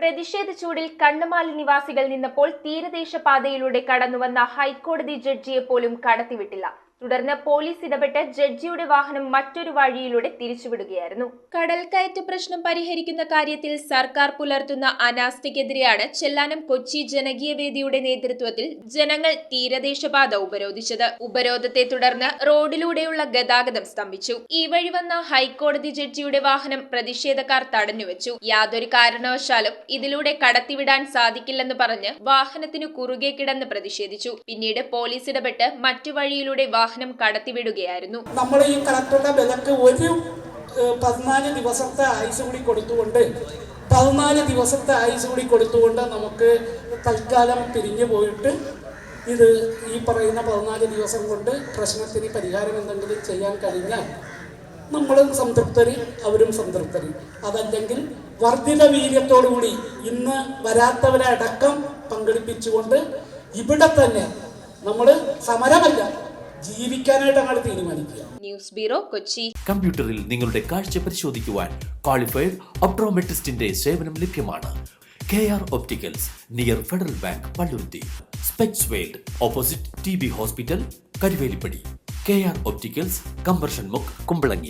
പ്രതിഷേധ ചൂടിൽ കണ്ണമാലി നിവാസികൾ നിന്നപ്പോൾ തീരദേശ പാതയിലൂടെ കടന്നുവന്ന ഹൈക്കോടതി ജഡ്ജിയെ പോലും കടത്തിവിട്ടില്ല. തുടർന്ന് പോലീസ് ഇടപെട്ട് ജഡ്ജിയുടെ വാഹനം മറ്റൊരു വഴിയിലൂടെ തിരിച്ചുവിടുകയായിരുന്നു. കടൽക്കയറ്റ പ്രശ്നം പരിഹരിക്കുന്ന കാര്യത്തിൽ സർക്കാർ പുലർത്തുന്ന അനാസ്ഥയ്ക്കെതിരെയാണ് ചെല്ലാനം കൊച്ചി ജനകീയ വേദിയുടെ നേതൃത്വത്തിൽ ജനങ്ങൾ തീരദേശപാത ഉപരോധിച്ചത്. ഉപരോധത്തെ തുടർന്ന് റോഡിലൂടെയുള്ള ഗതാഗതം സ്തംഭിച്ചു. ഈ വഴി വന്ന ഹൈക്കോടതി ജഡ്ജിയുടെ വാഹനം പ്രതിഷേധക്കാർ തടഞ്ഞുവെച്ചു. യാതൊരു കാരണവശാലും ഇതിലൂടെ കടത്തിവിടാൻ സാധിക്കില്ലെന്ന് പറഞ്ഞ് വാഹനത്തിനു കുറുകെ കിടന്ന് പ്രതിഷേധിച്ചു. പിന്നീട് പോലീസ് ഇടപെട്ട് മറ്റു വഴിയിലൂടെ വാഹനം കടത്തിവിടുകയായിരുന്നു. നമ്മൾ ഈ കളക്ടറുടെ വിലക്ക് ഒരു 14 ദിവസത്തെ ആയുസ് കൂടി കൊടുത്തുകൊണ്ട് നമുക്ക് തൽക്കാലം പിരിഞ്ഞു പോയിട്ട് ഇത് ഈ പറയുന്ന 14 ദിവസം കൊണ്ട് പ്രശ്നത്തിന് പരിഹാരം എന്തെങ്കിലും ചെയ്യാൻ കഴിഞ്ഞാൽ നമ്മളും സംതൃപ്തരി, അവരും സംതൃപ്തരി. അതല്ലെങ്കിൽ വർദ്ധിത വീര്യത്തോടുകൂടി ഇന്ന് വരാത്തവരെ അടക്കം പങ്കെടുപ്പിച്ചുകൊണ്ട് ഇവിടെ തന്നെ നമ്മൾ സമരമല്ല, ജീവിക്കാനായിട്ട് അങ്ങോട്ട് തീരുമാനിക്കുക. News bureau, Kochi. കമ്പ്യൂട്ടറിൽ നിങ്ങളുടെ കാഴ്ച പരിശോധിക്കുവാൻ ക്വാളിഫൈഡ് ഒപ്ട്രോമെട്രിസ്റ്റിന്റെ സേവനം ലഭ്യമാണ്. KR Opticals, near federal bank, Palluruthy. Specs world, opposite TB hospital, Karuvelippady. KR Opticals, combustion മുക്ക്, കുമ്പളങ്ങി.